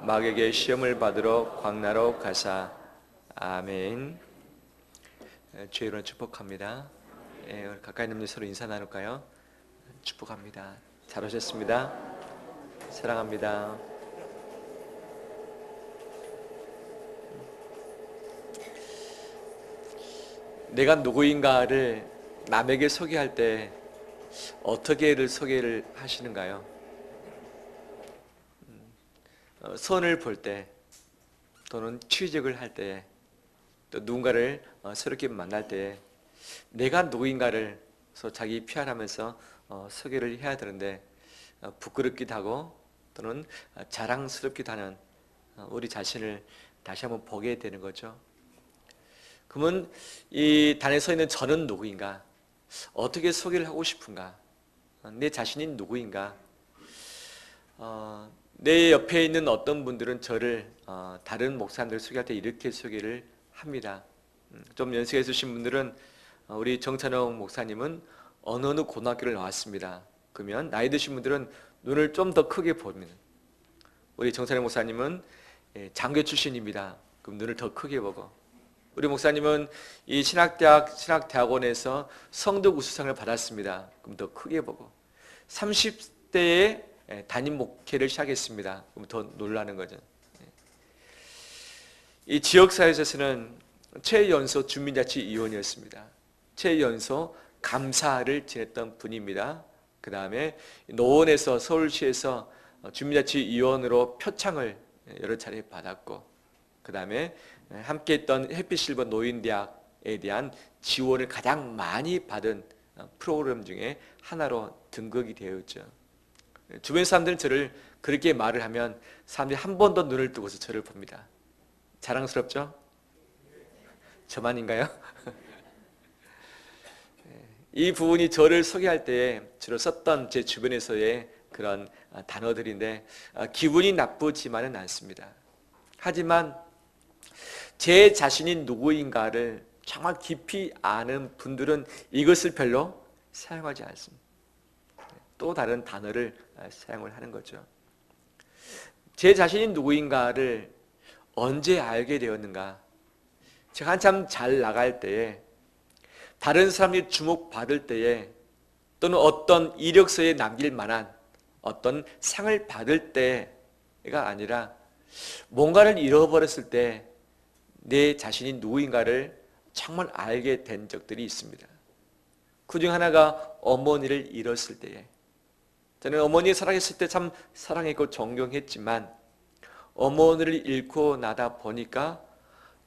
마귀에게 시험을 받으러 광야로 가사. 아멘. 주의 이름으로 축복합니다. 가까이 있는 분들 서로 인사 나눌까요? 축복합니다. 잘 오셨습니다. 사랑합니다. 내가 누구인가를 남에게 소개할 때 어떻게를 소개를 하시는가요? 선을 볼 때, 또는 취직을 할 때, 또 누군가를 새롭게 만날 때 내가 누구인가를 자기 PR하면서 소개를 해야 되는데 부끄럽기도 하고 또는 자랑스럽기도 하는 우리 자신을 다시 한번 보게 되는 거죠. 그러면 이 단에 서 있는 저는 누구인가? 어떻게 소개를 하고 싶은가? 내 자신이 누구인가? 내 옆에 있는 어떤 분들은 저를 다른 목사님들 소개할 때 이렇게 소개를 합니다. 좀 연세가 있으신 분들은 우리 정찬홍 목사님은 어느 고등학교를 나왔습니다. 그러면 나이 드신 분들은 눈을 좀 더 크게 봅니다. 우리 정찬홍 목사님은 장교 출신입니다. 그럼 눈을 더 크게 보고, 우리 목사님은 이 신학대학원에서 성덕 우수상을 받았습니다. 그럼 더 크게 보고, 30대에 담임 목회를 시작했습니다. 그럼 더 놀라는 거죠. 이 지역사회에서는 최연소 주민자치위원이었습니다. 최연소 감사를 지냈던 분입니다. 그 다음에 노원에서, 서울시에서 주민자치위원으로 표창을 여러 차례 받았고, 그 다음에 함께했던 햇빛실버 노인대학에 대한 지원을 가장 많이 받은 프로그램 중에 하나로 등극이 되었죠. 주변 사람들은 저를 그렇게 말을 하면 사람들이 한 번 더 눈을 뜨고서 저를 봅니다. 자랑스럽죠? 저만인가요? 이 부분이 저를 소개할 때에 주로 썼던 제 주변에서의 그런 단어들인데 기분이 나쁘지만은 않습니다. 하지만 제 자신이 누구인가를 정말 깊이 아는 분들은 이것을 별로 사용하지 않습니다. 또 다른 단어를 사용을 하는 거죠. 제 자신이 누구인가를 언제 알게 되었는가? 제가 한참 잘 나갈 때에, 다른 사람이 주목받을 때에, 또는 어떤 이력서에 남길 만한 어떤 상을 받을 때가 아니라 뭔가를 잃어버렸을 때 내 자신이 누구인가를 정말 알게 된 적들이 있습니다. 그중 하나가 어머니를 잃었을 때에, 저는 어머니 사랑했을 때 참 사랑했고 존경했지만 어머니를 잃고 나다 보니까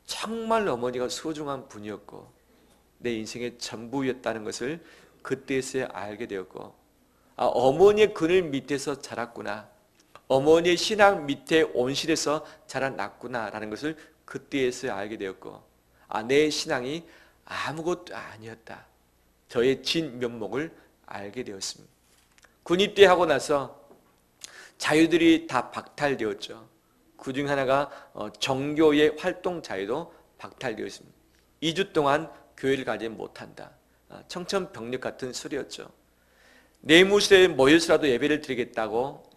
정말 어머니가 소중한 분이었고 내 인생의 전부였다는 것을 그때서야 알게 되었고, 어머니의 그늘 밑에서 자랐구나, 어머니의 신앙 밑에 온실에서 자라났구나 라는 것을 그때서야 알게 되었고, 내 신앙이 아무것도 아니었다, 저의 진면목을 알게 되었습니다. 군입대하고 나서 자유들이 다 박탈되었죠. 그중 하나가 정교의 활동 자유도 박탈되었습니다. 2주 동안 교회를 가지 못한다. 청천벽력 같은 소리였죠. 내무실에 모여서라도 예배를 드리겠다고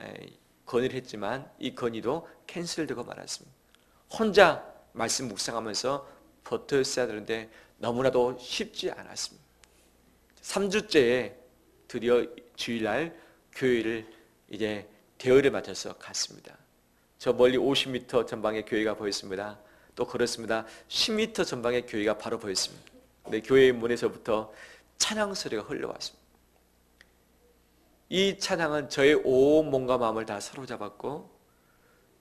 건의를 했지만 이 건의도 캔슬되고 말았습니다. 혼자 말씀 묵상하면서 버텼어야 되는데 너무나도 쉽지 않았습니다. 3주째에 드디어 주일날 교회를 이제 대열에 맞춰서 갔습니다. 저 멀리 50m 전방에 교회가 보였습니다. 또 걸었습니다. 10m 전방에 교회가 바로 보였습니다. 근데 교회 문에서부터 찬양 소리가 흘러왔습니다. 이 찬양은 저의 온 몸과 마음을 다 사로잡았고,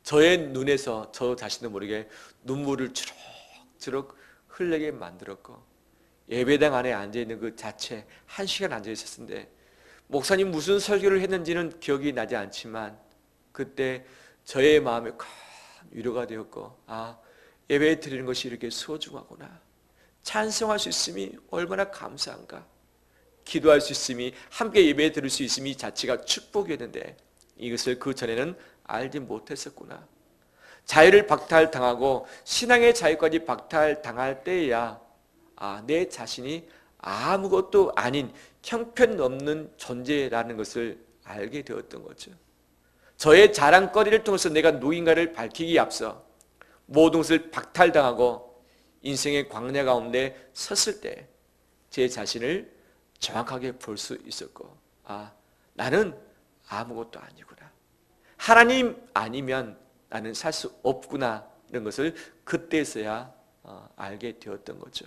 저의 눈에서 저 자신도 모르게 눈물을 주룩주룩 흘리게 만들었고, 예배당 안에 앉아있는 그 자체 1시간 앉아있었는데 목사님 무슨 설교를 했는지는 기억이 나지 않지만 그때 저의 마음에 큰 위로가 되었고, 예배 드리는 것이 이렇게 소중하구나, 찬송할 수 있음이 얼마나 감사한가, 기도할 수 있음이, 함께 예배 드릴 수 있음이 자체가 축복이었는데 이것을 그 전에는 알지 못했었구나. 자유를 박탈당하고 신앙의 자유까지 박탈당할 때에야 내 자신이 아무것도 아닌 형편없는 존재라는 것을 알게 되었던 거죠. 저의 자랑거리를 통해서 내가 누군가를 밝히기에 앞서 모든 것을 박탈당하고 인생의 광야 가운데 섰을 때 제 자신을 정확하게 볼 수 있었고, 나는 아무것도 아니구나. 하나님 아니면 나는 살 수 없구나. 이런 것을 그때서야 알게 되었던 거죠.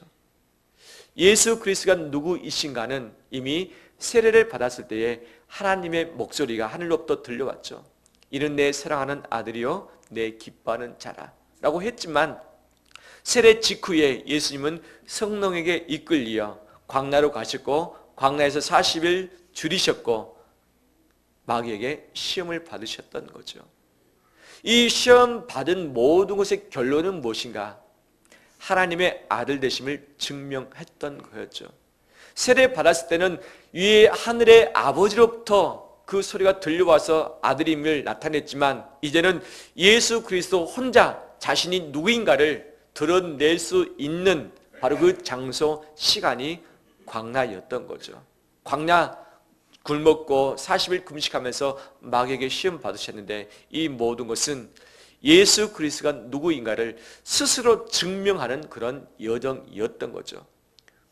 예수 그리스도가 누구이신가는 이미 세례를 받았을 때에 하나님의 목소리가 하늘로부터 들려왔죠. 이는 내 사랑하는 아들이요 내 기뻐하는 자라 라고 했지만, 세례 직후에 예수님은 성령에게 이끌려 광야로 가셨고 광야에서 40일 줄이셨고 마귀에게 시험을 받으셨던 거죠. 이 시험 받은 모든 것의 결론은 무엇인가? 하나님의 아들 되심을 증명했던 거였죠. 세례 받았을 때는 위에 하늘의 아버지로부터 그 소리가 들려와서 아들임을 나타냈지만, 이제는 예수 그리스도 혼자 자신이 누구인가를 드러낼 수 있는 바로 그 장소, 시간이 광야였던 거죠. 광야 굶었고 40일 금식하면서 마귀에게 시험 받으셨는데, 이 모든 것은 예수 그리스도가 누구인가를 스스로 증명하는 그런 여정이었던 거죠.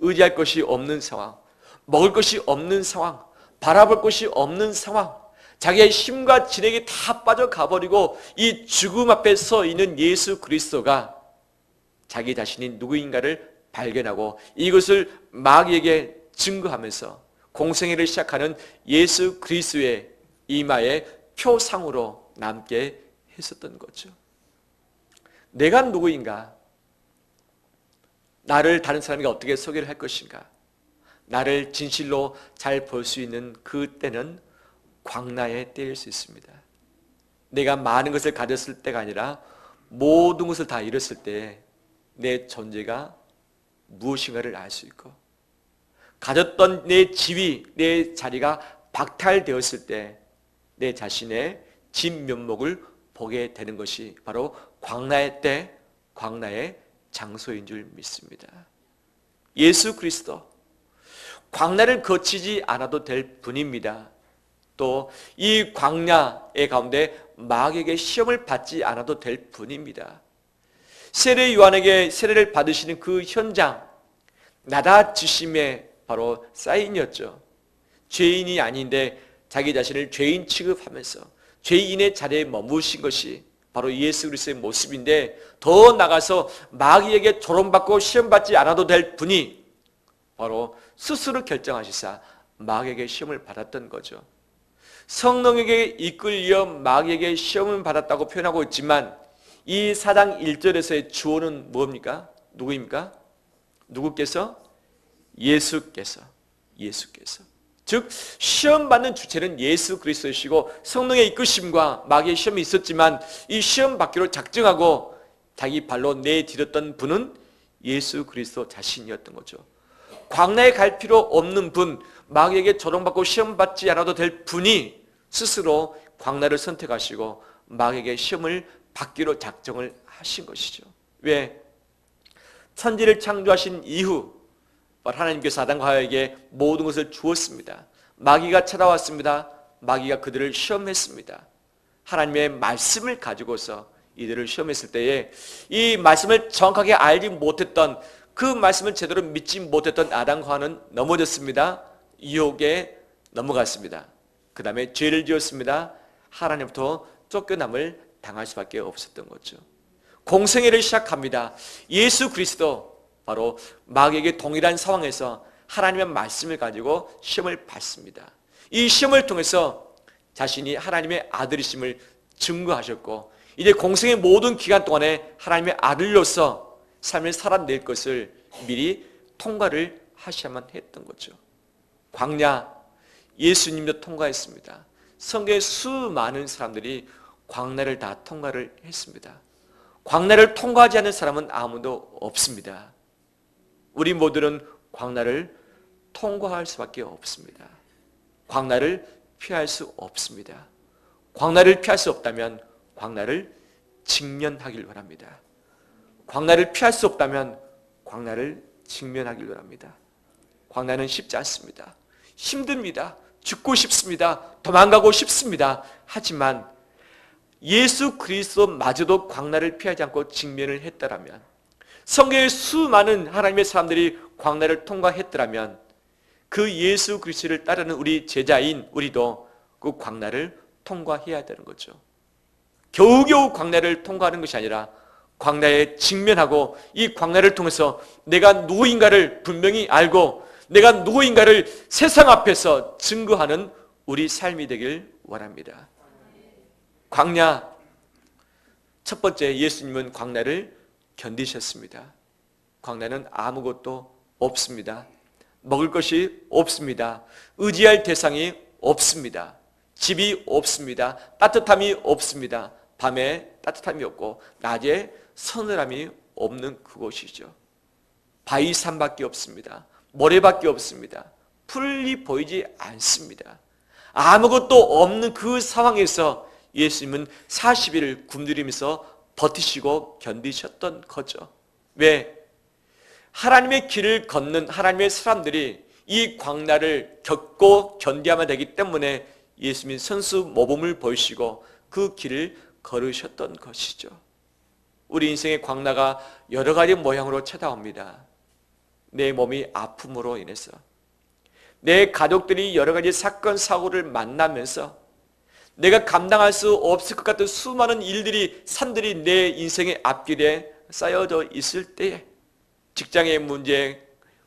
의지할 것이 없는 상황, 먹을 것이 없는 상황, 바라볼 것이 없는 상황, 자기의 힘과 지력이 다 빠져가버리고 이 죽음 앞에 서 있는 예수 그리스도가 자기 자신이 누구인가를 발견하고 이것을 마귀에게 증거하면서 공생애를 시작하는 예수 그리스도의 이마에 표상으로 남게 했었던 거죠. 내가 누구인가? 나를 다른 사람에게 어떻게 소개를 할 것인가? 나를 진실로 잘 볼 수 있는 그 때는 광야의 때일 수 있습니다. 내가 많은 것을 가졌을 때가 아니라 모든 것을 다 잃었을 때 내 존재가 무엇인가를 알 수 있고, 가졌던 내 지위, 내 자리가 박탈되었을 때 내 자신의 진면목을 보게 되는 것이 바로 광야의 때, 광야의 장소인 줄 믿습니다. 예수 그리스도, 광야를 거치지 않아도 될 분입니다. 또 이 광야의 가운데 마귀에게 시험을 받지 않아도 될 분입니다. 세례 요한에게 세례를 받으시는 그 현장, 나다주심의 바로 사인이었죠. 죄인이 아닌데 자기 자신을 죄인 취급하면서 죄인의 자리에 머무신 것이 바로 예수 그리스도의 모습인데, 더 나가서 마귀에게 조롱받고 시험받지 않아도 될 분이 바로 스스로 결정하시사 마귀에게 시험을 받았던 거죠. 성령에게 이끌려 마귀에게 시험을 받았다고 표현하고 있지만, 이 4장 1절에서의 주어는 뭡니까? 누구입니까? 누구께서? 예수께서. 즉 시험받는 주체는 예수 그리스도이시고, 성령의 이끄심과 마귀의 시험이 있었지만 이 시험 받기로 작정하고 자기 발로 내디뎠던 분은 예수 그리스도 자신이었던 거죠. 광야에 갈 필요 없는 분, 마귀에게 조롱받고 시험받지 않아도 될 분이 스스로 광야를 선택하시고 마귀에게 시험을 받기로 작정을 하신 것이죠. 왜? 천지를 창조하신 이후 하나님께서 아담과 하와에게 모든 것을 주었습니다. 마귀가 찾아왔습니다. 마귀가 그들을 시험했습니다. 하나님의 말씀을 가지고서 이들을 시험했을 때에 이 말씀을 정확하게 알지 못했던, 그 말씀을 제대로 믿지 못했던 아담과 하와는 넘어졌습니다. 유혹에 넘어갔습니다. 그 다음에 죄를 지었습니다. 하나님부터 쫓겨남을 당할 수밖에 없었던 거죠. 공생애를 시작합니다. 예수 그리스도 바로 마귀에게 동일한 상황에서 하나님의 말씀을 가지고 시험을 받습니다. 이 시험을 통해서 자신이 하나님의 아들이심을 증거하셨고, 이제 공생의 모든 기간 동안에 하나님의 아들로서 삶을 살아낼 것을 미리 통과를 하셔야만 했던 거죠. 광야, 예수님도 통과했습니다. 성경의 수많은 사람들이 광야를 다 통과를 했습니다. 광야를 통과하지 않은 사람은 아무도 없습니다. 우리 모두는 광야를 통과할 수밖에 없습니다. 광야를 피할 수 없습니다. 광야를 피할 수 없다면 광야를 직면하길 바랍니다. 광야를 피할 수 없다면 광야를 직면하길 바랍니다. 광야는 쉽지 않습니다. 힘듭니다. 죽고 싶습니다. 도망가고 싶습니다. 하지만 예수 그리스도마저도 광야를 피하지 않고 직면을 했더라면, 성경의 수많은 하나님의 사람들이 광야를 통과했더라면 그 예수 그리스도를 따르는 우리 제자인 우리도 그 광야를 통과해야 되는 거죠. 겨우겨우 광야를 통과하는 것이 아니라 광야에 직면하고 이 광야를 통해서 내가 누구인가를 분명히 알고 내가 누구인가를 세상 앞에서 증거하는 우리 삶이 되길 원합니다. 광야, 첫 번째, 예수님은 광야를 견디셨습니다. 광야는 아무것도 없습니다. 먹을 것이 없습니다. 의지할 대상이 없습니다. 집이 없습니다. 따뜻함이 없습니다. 밤에 따뜻함이 없고 낮에 서늘함이 없는 그곳이죠. 바위산밖에 없습니다. 모래밖에 없습니다. 풀이 보이지 않습니다. 아무것도 없는 그 상황에서 예수님은 40일을 굶주리면서 버티시고 견디셨던 거죠. 왜? 하나님의 길을 걷는 하나님의 사람들이 이 광야를 겪고 견디야만 되기 때문에 예수님이 선수 모범을 보이시고 그 길을 걸으셨던 것이죠. 우리 인생의 광야가 여러 가지 모양으로 찾아옵니다. 내 몸이 아픔으로 인해서, 내 가족들이 여러 가지 사건 사고를 만나면서 내가 감당할 수 없을 것 같은 수많은 일들이, 산들이 내 인생의 앞길에 쌓여져 있을 때에 직장의 문제,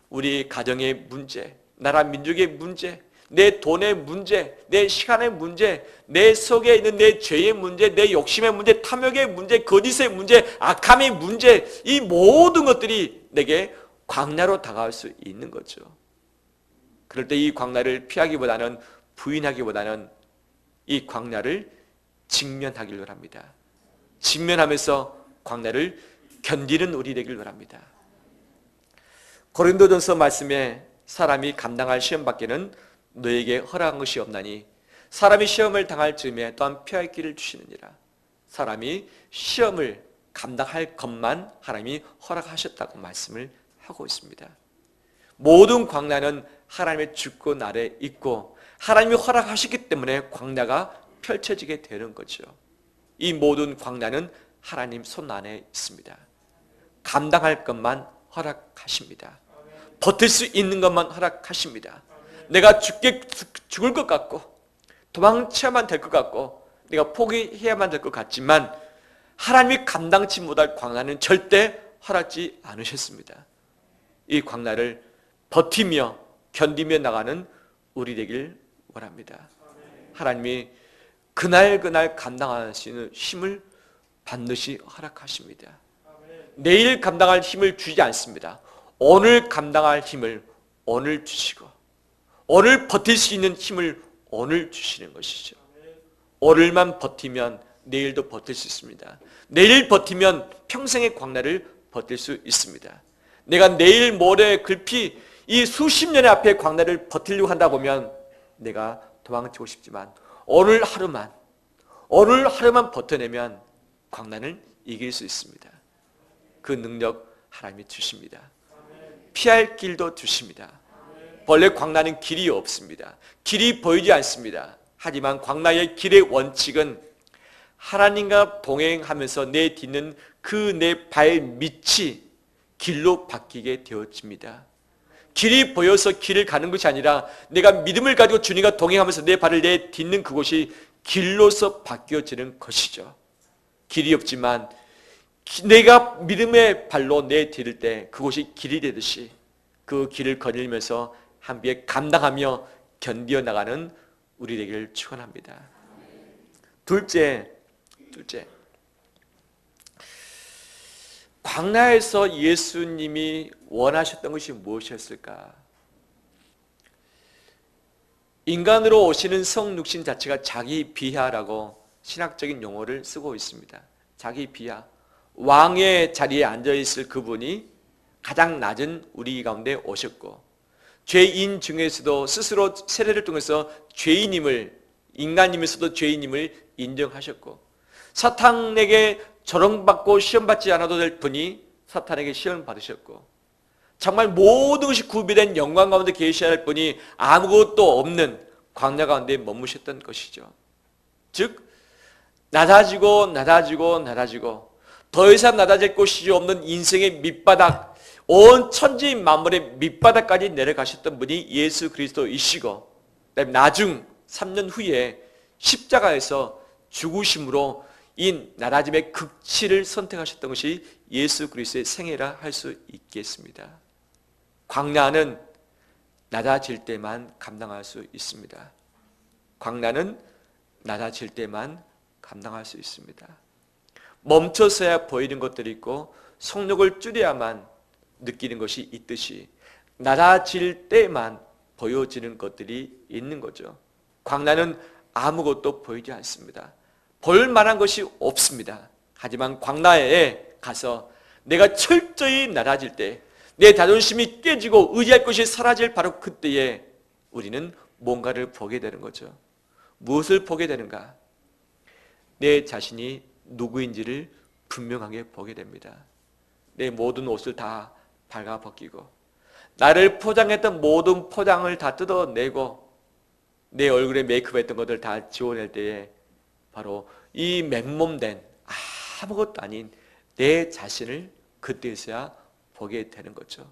우리 가정의 문제, 나라 민족의 문제, 내 돈의 문제, 내 시간의 문제, 내 속에 있는 내 죄의 문제, 내 욕심의 문제, 탐욕의 문제, 거짓의 문제, 악함의 문제, 이 모든 것들이 내게 광야로 다가올 수 있는 거죠. 그럴 때 이 광야를 피하기보다는, 부인하기보다는 이 광야를 직면하길 원합니다. 직면하면서 광야를 견디는 우리 되길 원합니다. 고린도전서 말씀에 사람이 감당할 시험밖에는 너에게 허락한 것이 없나니 사람이 시험을 당할 즈음에 또한 피할 길을 주시느니라. 사람이 시험을 감당할 것만 하나님이 허락하셨다고 말씀을 하고 있습니다. 모든 광야는 하나님의 주권 아래 있고 하나님이 허락하셨기 때문에 광야가 펼쳐지게 되는 거죠. 이 모든 광야는 하나님 손 안에 있습니다. 감당할 것만 허락하십니다. 버틸 수 있는 것만 허락하십니다. 내가 죽을 것 같고 도망쳐야만 될 것 같고 내가 포기해야만 될 것 같지만 하나님이 감당치 못할 광야는 절대 허락지 않으셨습니다. 이 광야를 버티며 견디며 나가는 우리 되길 원합니다. 하나님이 그날 감당하시는 힘을 반드시 허락하십니다. 내일 감당할 힘을 주지 않습니다. 오늘 감당할 힘을 오늘 주시고 오늘 버틸 수 있는 힘을 오늘 주시는 것이죠. 오늘만 버티면 내일도 버틸 수 있습니다. 내일 버티면 평생의 광야를 버틸 수 있습니다. 내가 내일 모레 글피 이 수십 년의 앞에 광야를 버티려고 한다 보면 내가 도망치고 싶지만 오늘 하루만 버텨내면 광야를 이길 수 있습니다. 그 능력 하나님이 주십니다. 피할 길도 주십니다. 본래 광야는 길이 없습니다. 길이 보이지 않습니다. 하지만 광야의 길의 원칙은 하나님과 동행하면서 내딛는 그 내 발밑이 길로 바뀌게 되어집니다. 길이 보여서 길을 가는 것이 아니라 내가 믿음을 가지고 주님과 동행하면서 내 발을 내딛는 그곳이 길로서 바뀌어지는 것이죠. 길이 없지만 내가 믿음의 발로 내디딜 때 그곳이 길이 되듯이 그 길을 거닐면서 함께 감당하며 견디어 나가는 우리 되기를 축원합니다. 둘째, 광야에서 예수님이 원하셨던 것이 무엇이었을까? 인간으로 오시는 성육신 자체가 자기 비하라고 신학적인 용어를 쓰고 있습니다. 자기 비하. 왕의 자리에 앉아있을 그분이 가장 낮은 우리 가운데 오셨고 죄인 중에서도 스스로 세례를 통해서 죄인임을, 인간이면서도 죄인임을 인정하셨고 사탄에게 조롱받고 시험받지 않아도 될 분이 사탄에게 시험을 받으셨고 정말 모든 것이 구비된 영광 가운데 계셔야 할 분이 아무것도 없는 광야 가운데 머무셨던 것이죠. 즉 낮아지고 더 이상 낮아질 곳이 없는 인생의 밑바닥, 온 천지 만물의 밑바닥까지 내려가셨던 분이 예수 그리스도이시고, 나중 3년 후에 십자가에서 죽으심으로 이 낮아짐의 극치를 선택하셨던 것이 예수 그리스도의 생애라 할 수 있겠습니다. 광야는 낮아질 때만 감당할 수 있습니다. 광야는 낮아질 때만 감당할 수 있습니다. 멈춰서야 보이는 것들이 있고 속력을 줄여야만 느끼는 것이 있듯이 낮아질 때만 보여지는 것들이 있는 거죠. 광야는 아무것도 보이지 않습니다. 볼 만한 것이 없습니다. 하지만 광야에 가서 내가 철저히 낮아질 때, 내 자존심이 깨지고 의지할 것이 사라질 바로 그때에 우리는 뭔가를 보게 되는 거죠. 무엇을 보게 되는가? 내 자신이 누구인지를 분명하게 보게 됩니다. 내 모든 옷을 다 발가벗기고 나를 포장했던 모든 포장을 다 뜯어내고 내 얼굴에 메이크업했던 것들 다 지워낼 때에 바로 이 맨몸된 아무것도 아닌 내 자신을 그때서야 보게 되는 거죠.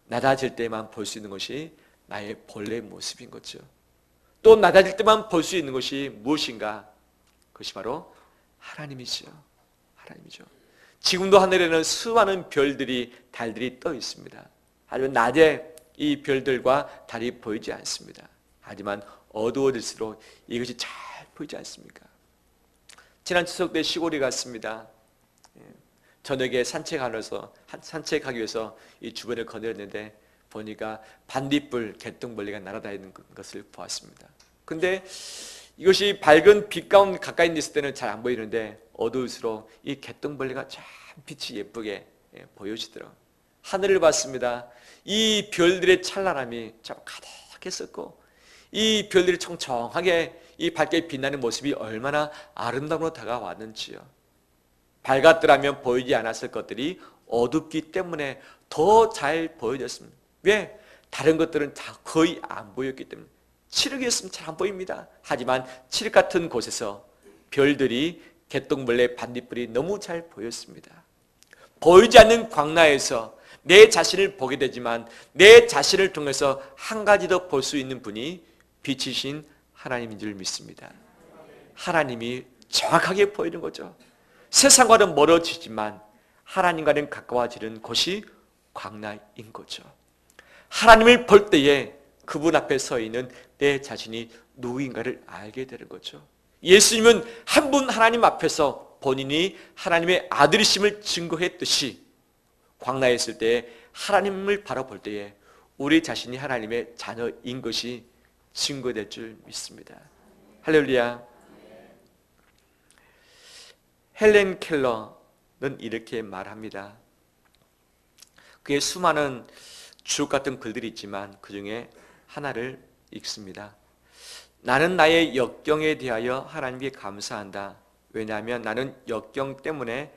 낮아질 때만 볼 수 있는 것이 나의 본래 모습인 거죠. 또 낮아질 때만 볼 수 있는 것이 무엇인가? 그것이 바로 하나님이죠. 하나님이죠. 지금도 하늘에는 수많은 별들이, 달들이 떠 있습니다. 하지만 낮에 이 별들과 달이 보이지 않습니다. 하지만 어두워질수록 이것이 잘 보이지 않습니까? 지난 추석 때 시골에 갔습니다. 저녁에 산책하기 위해서 이 주변을 거닐었는데 보니까 반딧불, 개똥벌레가 날아다니는 것을 보았습니다. 근데 이것이 밝은 빛 가운데 가까이 있을 때는 잘 안 보이는데 어두울수록 이 개똥벌레가 참 빛이 예쁘게 보여지더라고요. 하늘을 봤습니다. 이 별들의 찬란함이 참 가득했었고 이 별들이 청청하게 이 밝게 빛나는 모습이 얼마나 아름다움으로 다가왔는지요. 밝았더라면 보이지 않았을 것들이 어둡기 때문에 더 잘 보여졌습니다. 왜? 다른 것들은 다 거의 안 보였기 때문에. 칠흑이었으면 잘 안 보입니다. 하지만 칠흑 같은 곳에서 별들이, 개똥벌레, 반딧불이 너무 잘 보였습니다. 보이지 않는 광야에서 내 자신을 보게 되지만 내 자신을 통해서 한 가지 더 볼 수 있는 분이 빛이신 하나님인 줄 믿습니다. 하나님이 정확하게 보이는 거죠. 세상과는 멀어지지만 하나님과는 가까워지는 곳이 광야인 거죠. 하나님을 볼 때에 그분 앞에 서 있는 내 자신이 누구인가를 알게 되는 거죠. 예수님은 한 분 하나님 앞에서 본인이 하나님의 아들이심을 증거했듯이 광야에 있을 때 하나님을 바라볼 때에 우리 자신이 하나님의 자녀인 것이 증거될 줄 믿습니다. 할렐루야. 헬렌 켈러는 이렇게 말합니다. 그의 수많은 주옥 같은 글들이 있지만 그 중에 하나를 읽습니다. 나는 나의 역경에 대하여 하나님께 감사한다. 왜냐하면 나는 역경 때문에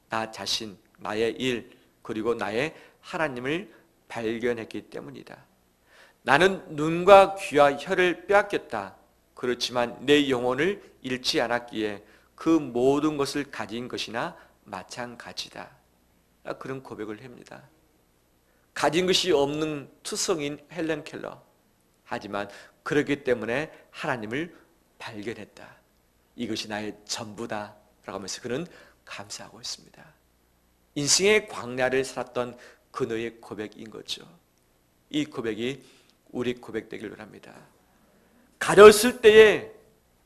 나 자신, 나의 일, 그리고 나의 하나님을 발견했기 때문이다. 나는 눈과 귀와 혀를 빼앗겼다. 그렇지만 내 영혼을 잃지 않았기에 그 모든 것을 가진 것이나 마찬가지다. 그런 고백을 합니다. 가진 것이 없는 투성인 헬렌 켈러. 하지만 그렇기 때문에 하나님을 발견했다. 이것이 나의 전부다. 라고 하면서 그는 감사하고 있습니다. 인생의 광야를 살았던 그녀의 고백인 거죠. 이 고백이 우리 고백 되길 원합니다. 가렸을 때에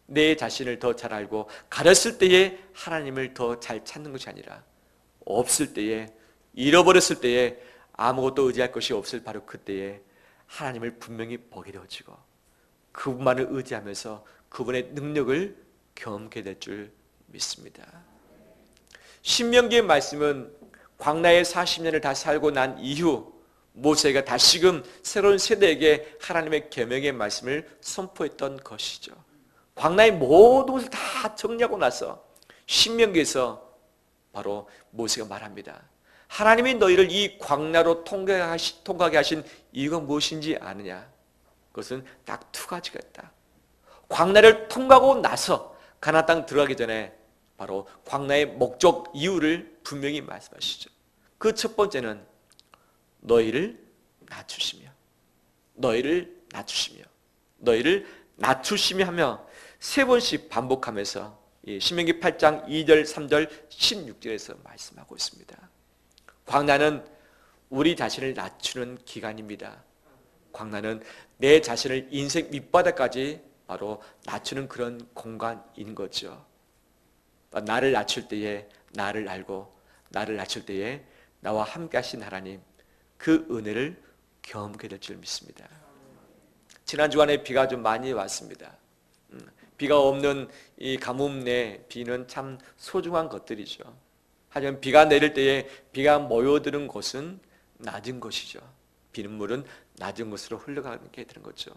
내 자신을 더 잘 알고 가렸을 때에 하나님을 더 잘 찾는 것이 아니라 없을 때에, 잃어버렸을 때에, 아무것도 의지할 것이 없을 바로 그때에 하나님을 분명히 보게 되어지고 그분만을 의지하면서 그분의 능력을 경험하게 될 줄 믿습니다. 신명기의 말씀은 광야에 40년을 다 살고 난 이후 모세가 다시금 새로운 세대에게 하나님의 계명의 말씀을 선포했던 것이죠. 광야의 모든 것을 다 정리하고 나서 신명기에서 바로 모세가 말합니다. 하나님이 너희를 이 광야로 통과하게 하신 이유가 무엇인지 아느냐? 그것은 딱 두 가지가 있다. 광야를 통과하고 나서 가나안 땅 들어가기 전에 바로 광야의 목적 이유를 분명히 말씀하시죠. 그 첫 번째는 너희를 낮추시며, 너희를 낮추시며, 너희를 낮추시며 하며 세 번씩 반복하면서 신명기 8장 2절, 3절, 16절에서 말씀하고 있습니다. 광야는 우리 자신을 낮추는 기간입니다. 광야는 내 자신을 인생 밑바닥까지 바로 낮추는 그런 공간인 거죠. 나를 낮출 때에 나를 알고, 나를 낮출 때에 나와 함께 하신 하나님, 그 은혜를 경험하게 될 줄 믿습니다. 지난 주간에 비가 좀 많이 왔습니다. 비가 없는 이 가뭄 내 비는 참 소중한 것들이죠. 하지만 비가 내릴 때에 비가 모여드는 곳은 낮은 곳이죠. 비눗물은 낮은 곳으로 흘러가게 되는 거죠.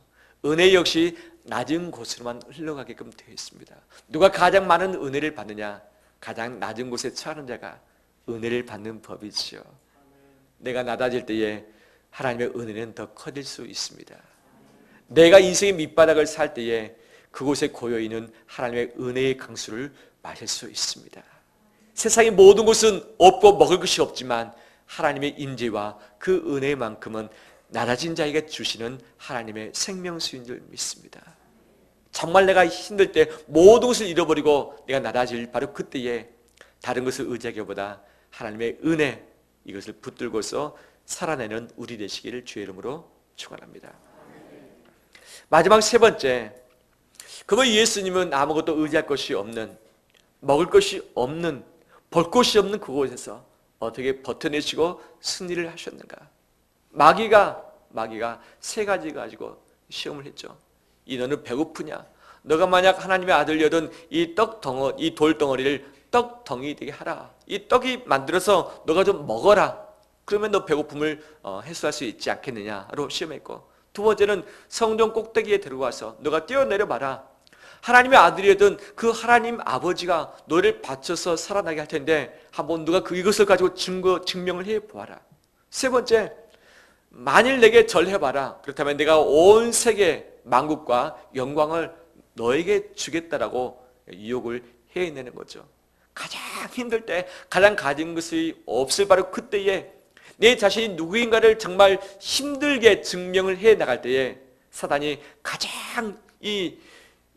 은혜 역시 낮은 곳으로만 흘러가게끔 되어 있습니다. 누가 가장 많은 은혜를 받느냐? 가장 낮은 곳에 처하는 자가 은혜를 받는 법이지요. 내가 낮아질 때에 하나님의 은혜는 더 커질 수 있습니다. 내가 인생의 밑바닥을 살 때에 그곳에 고여있는 하나님의 은혜의 강수를 마실 수 있습니다. 세상의 모든 것은 없고 먹을 것이 없지만 하나님의 임재와 그 은혜만큼은 낮아진 자에게 주시는 하나님의 생명수인 줄 믿습니다. 정말 내가 힘들 때 모든 것을 잃어버리고 내가 낮아질 바로 그때에 다른 것을 의지하기보다 하나님의 은혜, 이것을 붙들고서 살아내는 우리 되시기를 주의 이름으로 축원합니다. 마지막 세 번째, 그거 예수님은 아무것도 의지할 것이 없는, 먹을 것이 없는, 볼 것이 없는 그곳에서 어떻게 버텨내시고 승리를 하셨는가? 마귀가 세 가지 가지고 시험을 했죠. 너는 배고프냐? 너가 만약 하나님의 아들이거든 이 돌덩어리를 떡덩이 되게 하라. 이 떡이 만들어서 너가 좀 먹어라. 그러면 너 배고픔을 해소할 수 있지 않겠느냐로 시험했고, 두 번째는 성전 꼭대기에 들어가서 너가 뛰어내려 봐라. 하나님의 아들이었던 그 하나님 아버지가 너를 바쳐서 살아나게 할 텐데 한번 누가 이것을 가지고 증명을 해보아라. 세 번째, 만일 내게 절해봐라. 그렇다면 내가 온 세계 만국과 영광을 너에게 주겠다라고 유혹을 해내는 거죠. 가장 힘들 때 가장 가진 것이 없을 바로 그때에 내 자신이 누구인가를 정말 힘들게 증명을 해나갈 때에 사단이 가장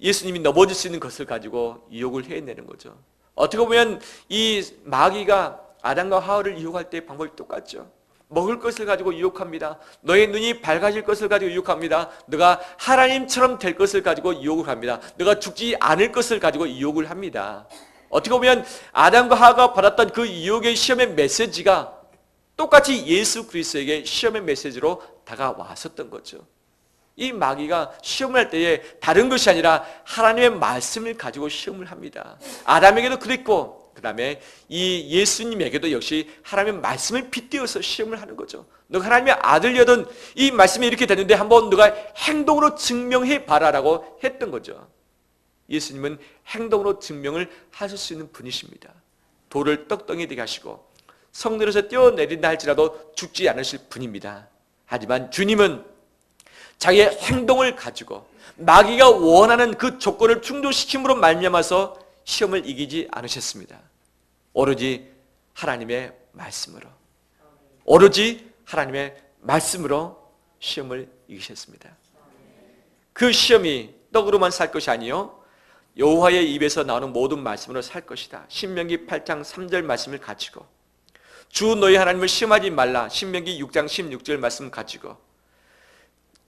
예수님이 넘어질 수 있는 것을 가지고 유혹을 해내는 거죠. 어떻게 보면 이 마귀가 아담과 하와를 유혹할 때 방법이 똑같죠. 먹을 것을 가지고 유혹합니다. 너의 눈이 밝아질 것을 가지고 유혹합니다. 너가 하나님처럼 될 것을 가지고 유혹을 합니다. 너가 죽지 않을 것을 가지고 유혹을 합니다. 어떻게 보면 아담과 하와가 받았던 그 유혹의 시험의 메시지가 똑같이 예수 그리스도에게 시험의 메시지로 다가왔었던 거죠. 이 마귀가 시험을 할 때에 다른 것이 아니라 하나님의 말씀을 가지고 시험을 합니다. 아담에게도 그랬고, 그 다음에 이 예수님에게도 역시 하나님의 말씀을 빗대어서 시험을 하는 거죠. 너가 하나님의 아들이거든 이 말씀이 이렇게 됐는데 한번 너가 행동으로 증명해 봐라라고 했던 거죠. 예수님은 행동으로 증명을 하실 수 있는 분이십니다. 돌을 떡덩이 되게 하시고 성들에서 뛰어내린다 할지라도 죽지 않으실 분입니다. 하지만 주님은 자기의 행동을 가지고 마귀가 원하는 그 조건을 충족시킴으로 말미암아서 시험을 이기지 않으셨습니다. 오로지 하나님의 말씀으로, 오로지 하나님의 말씀으로 시험을 이기셨습니다. 그 시험이 떡으로만 살 것이 아니요 여호와의 입에서 나오는 모든 말씀으로 살 것이다. 신명기 8장 3절 말씀을 가지고 주 너희 하나님을 시험하지 말라. 신명기 6장 16절 말씀 가지고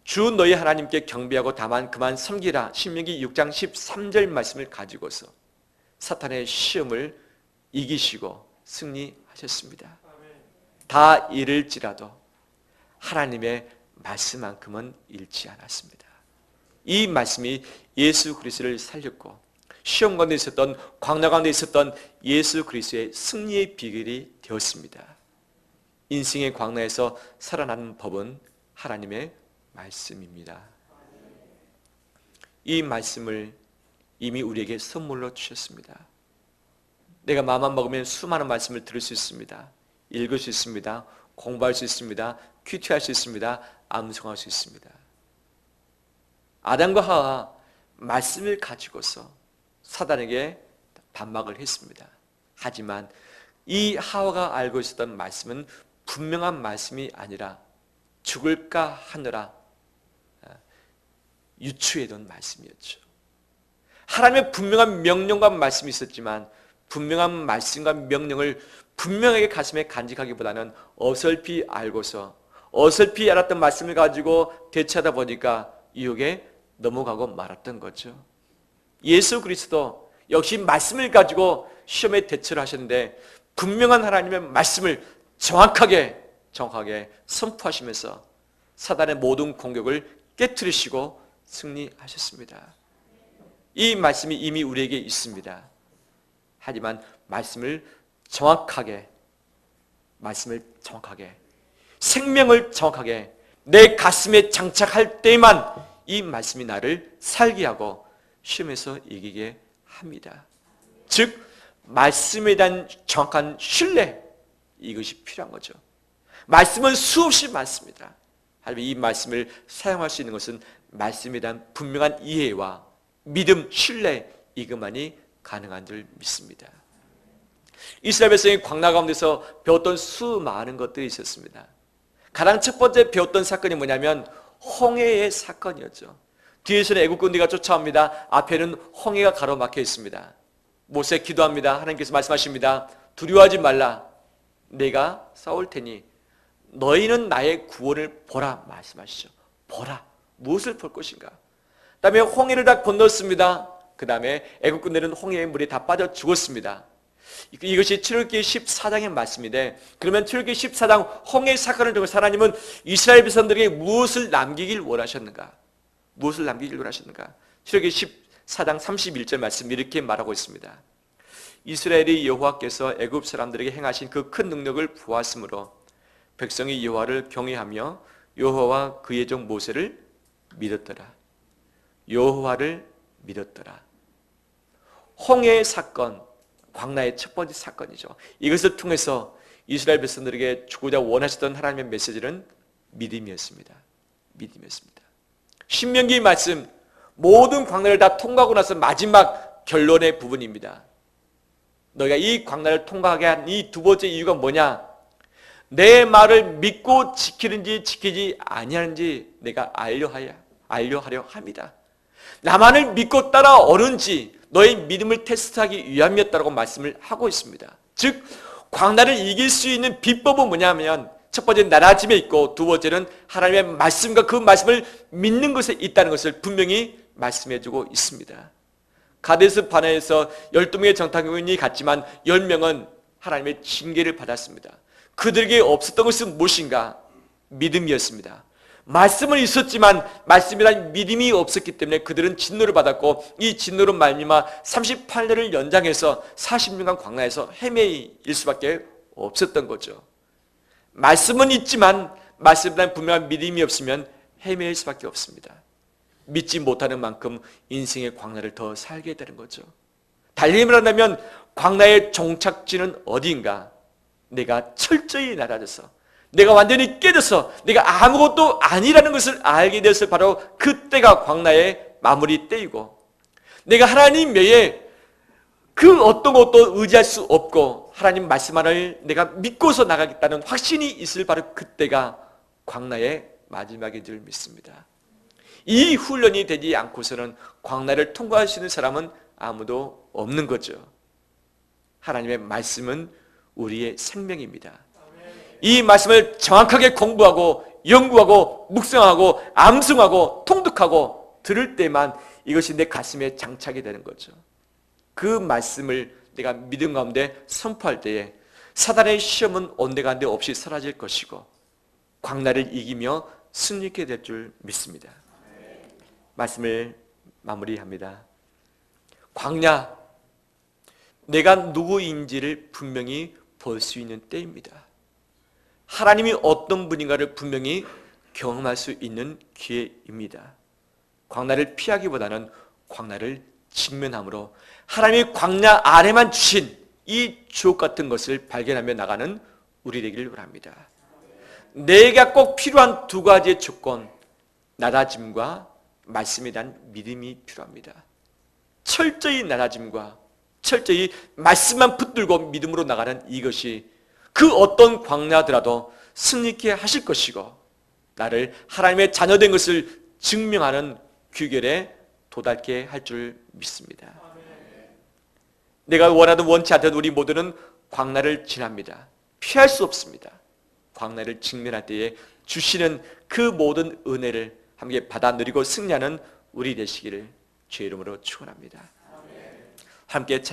주 너희 하나님께 경배하고 다만 그만 섬기라. 신명기 6장 13절 말씀을 가지고서 사탄의 시험을 이기시고 승리하셨습니다. 다 잃을지라도 하나님의 말씀만큼은 잃지 않았습니다. 이 말씀이 예수 그리스도를 살렸고 시험 가운데 있었던, 광야 가운데 있었던 예수 그리스도의 승리의 비결이 되었습니다. 인생의 광야에서 살아나는 법은 하나님의 말씀입니다. 이 말씀을 이미 우리에게 선물로 주셨습니다. 내가 마음만 먹으면 수많은 말씀을 들을 수 있습니다. 읽을 수 있습니다. 공부할 수 있습니다. 큐티할 수 있습니다. 암송할 수 있습니다. 아담과 하와 말씀을 가지고서 사단에게 반박을 했습니다. 하지만 이 하와가 알고 있었던 말씀은 분명한 말씀이 아니라 죽을까 하느라 유추해둔 말씀이었죠. 하나님의 분명한 명령과 말씀이 있었지만 분명한 말씀과 명령을 분명하게 가슴에 간직하기보다는 어설피 알고서 어설피 알았던 말씀을 가지고 대처하다 보니까 유혹에 넘어가고 말았던 거죠. 예수 그리스도 역시 말씀을 가지고 시험에 대처를 하셨는데 분명한 하나님의 말씀을 정확하게 선포하시면서 사단의 모든 공격을 깨트리시고 승리하셨습니다. 이 말씀이 이미 우리에게 있습니다. 하지만 말씀을 정확하게 생명을 정확하게 내 가슴에 장착할 때만 이 말씀이 나를 살게 하고 시험에서 이기게 합니다. 즉 말씀에 대한 정확한 신뢰, 이것이 필요한 거죠. 말씀은 수없이 많습니다. 하지만 이 말씀을 사용할 수 있는 것은 말씀에 대한 분명한 이해와 믿음, 신뢰, 이것만이 가능한 줄 믿습니다. 이스라엘 백성이 광야 가운데서 배웠던 수많은 것들이 있었습니다. 가장 첫 번째 배웠던 사건이 뭐냐면 홍해의 사건이었죠. 뒤에서는 애국군대가 쫓아옵니다. 앞에는 홍해가 가로막혀 있습니다. 모세 기도합니다. 하나님께서 말씀하십니다. 두려워하지 말라. 내가 싸울 테니 너희는 나의 구원을 보라 말씀하시죠. 보라. 무엇을 볼 것인가? 그 다음에 홍해를 다 건넜습니다. 그 다음에 애국군대는 홍해의 물에 다 빠져 죽었습니다. 이것이 출애굽기 14장의 말씀인데, 그러면 출애굽기 14장 홍해 사건을 통해서 하나님은 이스라엘 백성들에게 무엇을 남기길 원하셨는가? 무엇을 남기길 원하셨는가? 출애굽기 14장 31절 말씀 이렇게 말하고 있습니다. 이스라엘이 여호와께서 애굽 사람들에게 행하신 그 큰 능력을 보았으므로 백성이 여호와를 경외하며 여호와와 그의 종 모세를 믿었더라. 여호와를 믿었더라. 홍해의 사건, 광야의 첫 번째 사건이죠. 이것을 통해서 이스라엘 백성들에게 주고자 원하셨던 하나님의 메시지는 믿음이었습니다. 믿음이었습니다. 신명기의 말씀, 모든 광야를 다 통과하고 나서 마지막 결론의 부분입니다. 너희가 이 광야를 통과하게 한 이 두 번째 이유가 뭐냐? 내 말을 믿고 지키는지 지키지 아니하는지 내가 알려하려 합니다. 나만을 믿고 따라오는지 너의 믿음을 테스트하기 위함이었다고 말씀을 하고 있습니다. 즉 광야를 이길 수 있는 비법은 뭐냐면 첫 번째는 나라짐에 있고 두 번째는 하나님의 말씀과 그 말씀을 믿는 것에 있다는 것을 분명히 말씀해주고 있습니다. 가데스 바네에서 12명의 정탐꾼이 갔지만 10명은 하나님의 징계를 받았습니다. 그들에게 없었던 것은 무엇인가? 믿음이었습니다. 말씀은 있었지만 말씀이란 믿음이 없었기 때문에 그들은 진노를 받았고 이 진노로 말미암아 38년을 연장해서 40년간 광야에서 헤매일 수밖에 없었던 거죠. 말씀은 있지만 말씀에 대한 분명한 믿음이 없으면 헤매일 수밖에 없습니다. 믿지 못하는 만큼 인생의 광야를 더 살게 되는 거죠. 달리 말한다면 광야의 종착지는 어디인가? 내가 철저히 낮아져서 내가 완전히 깨져서 내가 아무것도 아니라는 것을 알게 되었을 바로 그때가 광야의 마무리 때이고 내가 하나님 외에 그 어떤 것도 의지할 수 없고 하나님 말씀만을 내가 믿고서 나가겠다는 확신이 있을 바로 그때가 광야의 마지막인 줄 믿습니다. 이 훈련이 되지 않고서는 광야를 통과할 수 있는 사람은 아무도 없는 거죠. 하나님의 말씀은 우리의 생명입니다. 이 말씀을 정확하게 공부하고 연구하고 묵상하고 암송하고 통독하고 들을 때만 이것이 내 가슴에 장착이 되는 거죠. 그 말씀을 내가 믿음 가운데 선포할 때에 사단의 시험은 온데간데 없이 사라질 것이고 광야를 이기며 승리하게 될 줄 믿습니다. 말씀을 마무리합니다. 광야, 내가 누구인지를 분명히 볼 수 있는 때입니다. 하나님이 어떤 분인가를 분명히 경험할 수 있는 기회입니다. 광야를 피하기보다는 광야를 직면함으로 하나님이 광야 안에만 주신 이 주옥 같은 것을 발견하며 나가는 우리 되기를 바랍니다. 내가 꼭 필요한 두 가지의 조건, 낮아짐과 말씀에 대한 믿음이 필요합니다. 철저히 낮아짐과 철저히 말씀만 붙들고 믿음으로 나가는 이것이 그 어떤 광야더라도 승리케 하실 것이고 나를 하나님의 자녀된 것을 증명하는 귀결에 도달케 할 줄 믿습니다. 내가 원하든 원치 않든 우리 모두는 광야를 지납니다. 피할 수 없습니다. 광야를 직면할 때에 주시는 그 모든 은혜를 함께 받아 누리고 승리하는 우리 되시기를 주의 이름으로 축원합니다. 함께 찬양